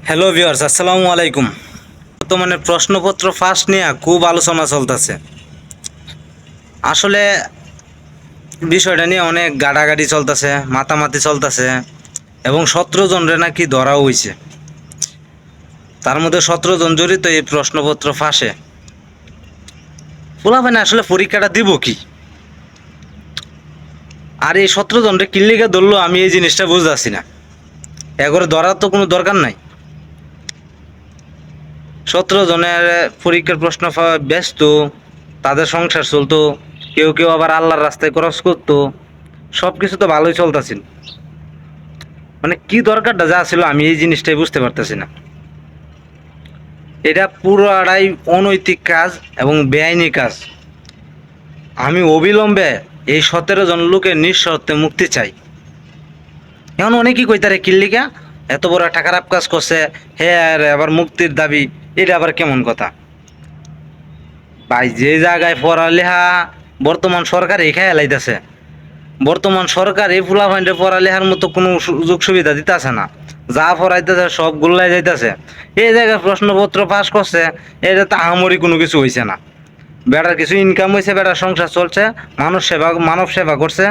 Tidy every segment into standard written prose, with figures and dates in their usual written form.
Hello viewers, আসসালামু আলাইকুম। বর্তমানে প্রশ্নপত্র ফাঁস নিয়ে খুব আলোচনা চলতেছে। আসলে বিষয়টা নিয়ে অনেক গাড়াগাড়ি চলতেছে, মাতামাতি চলতেছে এবং 17 জনরে নাকি ধরাও হয়েছে। তার মধ্যে 17 জন জড়িত এই প্রশ্নপত্র ফাঁসে। পোলাপানে আসলে পরীক্ষাটা দিব কি? আর এই 17 জনরে কিল্লিকে ধরলো, আমি এই জিনিসটা বুঝতেছি না। এগরে ধরার তো কোনো দরকার নাই। 17 জনের পরীক্ষার প্রশ্ন ব্যস্ত, তাদের সংসার চলতো, কেউ কেউ আবার আল্লাহর রাস্তায় খরচ করতো, সব কিছু তো ভালোই চলতেছিল। মানে কি দরকারটা যা ছিল আমি এই জিনিসটাই বুঝতে পারতেছি না। এটা পুরোটাই অনৈতিক কাজ এবং বেআইনি কাজ। আমি অবিলম্বে এই 17 জন লোকের নিঃশর্তে মুক্তি চাই। এখন অনেকেই কইতারে কিল্লিকা এত বড় একটা খারাপ কাজ করছে, আর আবার মুক্তির দাবি, এটা আবার কেমন কথা? ভাই, যে জায়গায় পড়ালেখা বর্তমান সরকার এখানে লাইতেছে, বর্তমান সরকার এই ফুলাফাইন্ডে পড়ালেখার মতো কোনো সুযোগ সুবিধা দিতেছে না। যা পড়াইতেছে সব গুল্লাই যাইতেছে। এই জায়গায় প্রশ্নপত্র পাস করছে, এটা তো আহামরি কোনো কিছু হয়েছে না। বেটার কিছু ইনকাম হয়েছে, বেটার সংসার চলছে, মানব সেবা করছে,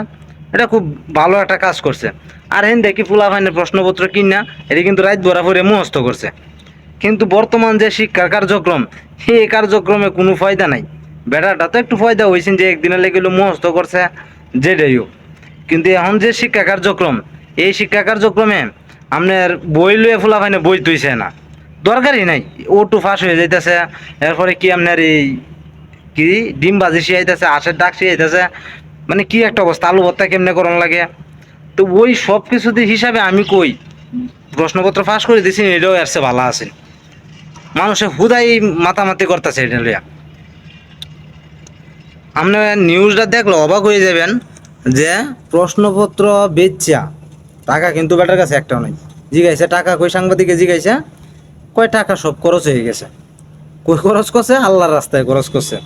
এটা খুব ভালো একটা কাজ করছে। আর হেন দেখি ফুলাফাইনের প্রশ্নপত্র কিনা এটা কিন্তু রাত ভরা ভরে মুখস্থ করছে। কিন্তু বর্তমান যে শিক্ষার কার্যক্রম, এই কার্যক্রমে কোনো ফায়দা নাই। বেটাটা তো একটু ফায়দা হয়েছেন যে একদিনে লেগে মুখস্থ করছে, যেটাই হোক। কিন্তু এখন যে শিক্ষা কার্যক্রম, এই শিক্ষা কার্যক্রমে আপনার বই লুয়ে ফুলাফাইনে বই তুইছে না, দরকারই নাই। ও টু ফাঁস হয়ে যাইতেছে। এরপরে কি আপনার এই কি ডিম বাজি শিয়াইতেছে, আশের ডাক শিয়াইতেছে, মানে কি একটা অবস্থা। আলু ভর্তা কেমনে করন লাগে। তো ওই সব কিছুতে হিসাবে আমি কই প্রশ্নপত্র ফাঁস করে দিছি, এটাও আসছে ভালো আছে। মানুষে হুদাই মাতামাতি করতেছে এটা লইয়া। আপনি নিউজটা দেখলে অবাক হয়ে যাবেন যে প্রশ্নপত্র বেচা টাকা কিন্তু বেটার কাছে একটাও নাই। জিগাইছে টাকা কই, সাংবাদিকে জিগাইছে, কয় টাকা সব খরচ হয়ে গেছে। কই খরচ করছে? আল্লাহর রাস্তায় খরচ করছে।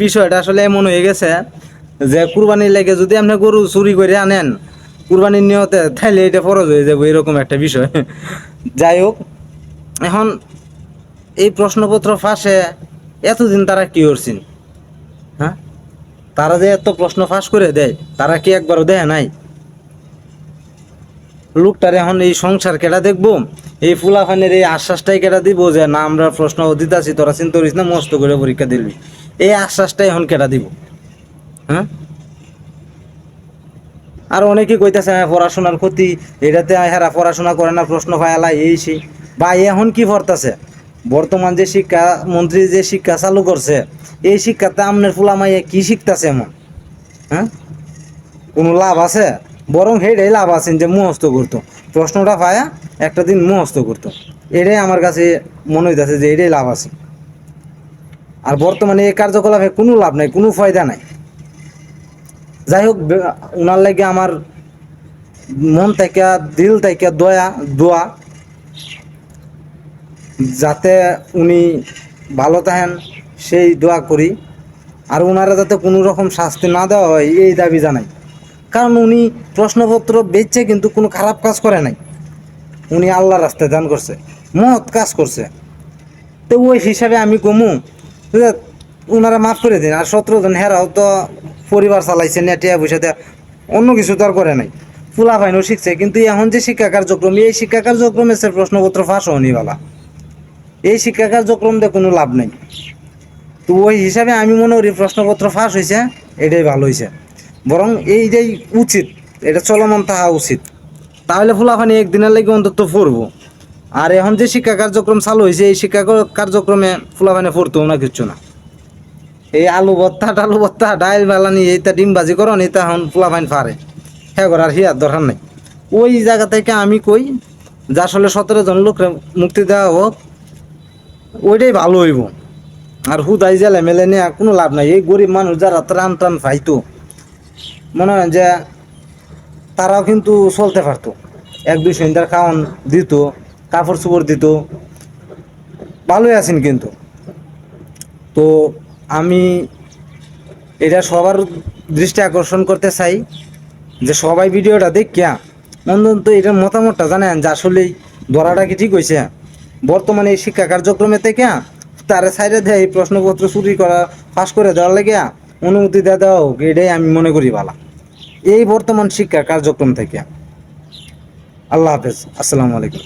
বিষয়টা আসলে এমন হয়ে গেছে যে কুরবানির লেগে যদি আপনি গরু চুরি করে আনেন কুরবানির নিয়তে, তাইলে এটা ফরজ হয়ে যাবে, এরকম একটা বিষয়। যাই হোক, এখন এই প্রশ্নপত্র ফাঁসে এতদিন তারা কি করছেন? হ্যাঁ, তারা যে এত প্রশ্ন ফাঁস করে দেয়, তারা কি একবারও দেয় নাই? লোকটার এখন এই সংসার কেটা দেখবো, এই ফুলাফানের এই আশ্বাসটাই কেটা দিব যে না আমরা প্রশ্ন দিতাছি, তোরা চিন্তা করিস না, মস্ত করে পরীক্ষা দিবি, এই আশ্বাসটাই এখন কেটা দিব? হ্যাঁ, আর অনেকেই কইতেছে হ্যাঁ পড়াশোনার ক্ষতি, এটাতে হেরা পড়াশোনা করে না, প্রশ্ন ফায়ালা এই সেই। বা এখন কি পড়তেছে? বর্তমান যে শিক্ষা মন্ত্রী যে শিক্ষা চালু করছে, এই শিক্ষাতে আমনের ফুলামাইয়া কি শিখতেছে এমন? হ্যাঁ, কোনো লাভ আছে? বরং হেটাই লাভ আছেন যে মুখস্থ করতো, প্রশ্নটা পায়া একটা দিন মুখস্থ করতো। এটাই আমার কাছে মনে হইতেছে যে এটাই লাভ আছে। আর বর্তমানে এই কার্যকলাপে কোনো লাভ নাই, কোনো ফায়দা নাই। যাই হোক, ওনার লাগে আমার মন থেকে দিল থেকে দোয়া যাতে উনি ভালো থাকেন, সেই দোয়া করি। আর ওনারা যাতে কোনো রকম শাস্তি না দেওয়া হয় এই দাবি জানাই। কারণ উনি প্রশ্নপত্র বেচছে কিন্তু কোনো খারাপ কাজ করে নাই, উনি আল্লাহর রাস্তায় দান করছে, মহৎ কাজ করছে। তো ওই হিসাবে আমি কমু যে ওনারা মাফ করে দিন। আর 17 জন হেরাও তো পরিবার চালাইছে, নেটিয়া পয়সাতে, অন্য কিছু তো আর করে নাই। ফুলা ফাইনও শিখছে। কিন্তু এখন যে শিক্ষা কার্যক্রম, এই শিক্ষা কার্যক্রমে সে প্রশ্নপত্র ফাঁস হয়নি বলা, এই শিক্ষা কার্যক্রম দিয়ে কোনো লাভ নেই। তো ওই হিসাবে আমি মনে করি প্রশ্নপত্র ফাঁস হয়েছে, এটাই ভালো হয়েছে। বরং এইটাই উচিত, এটা চলমান থাকা উচিত। তাহলে ফুলাফানি একদিনের লাগে অন্তত পড়বো। আর এখন যে শিক্ষা কার্যক্রম চালু হয়েছে, এই শিক্ষা কার্যক্রমে ফুলাফানি পড়তেও না, কিচ্ছু না। এই আলু ভর্তা টালু ভর্তা ডাইল বালানি এইটা ডিম বাজি করন, এটা এখন ফুলাফাইন পারে, হ্যাঁ করার হিয়ার দরকার নেই। ওই জায়গা থেকে আমি কই যে আসলে 17 জন লোক মুক্তি দেওয়া হোক, ওইটাই ভালো হইব। আর হুদাই জেলে মেলে নেওয়া কোনো লাভ নাই। এই গরিব মানুষ যারা ত্রাণ টান পাইতো, মনে হয় যে তারাও কিন্তু চলতে পারতো, 1-2 সন্ধ্যার খাওয়ান দিত, কাপড় চোপড় দিত, ভালোই আছেন। কিন্তু তো আমি এটা সবার দৃষ্টি আকর্ষণ করতে চাই যে সবাই ভিডিওটা দেখিয়া অন্তত এটার মতামতটা জানেন যে আসলেই ধরাটা কি ঠিক হয়েছে? বর্তমানে এই শিক্ষা কার্যক্রমে থেকে তারা সাইডে দেয় এই প্রশ্নপত্র চুরি করা ফাঁস করে দেওয়ার লেগে অনুমতি দেওয়া হোক, এটাই আমি মনে করি ভালো এই বর্তমান শিক্ষা কার্যক্রম থেকে। আল্লাহ হাফেজ, আসসালামু আলাইকুম।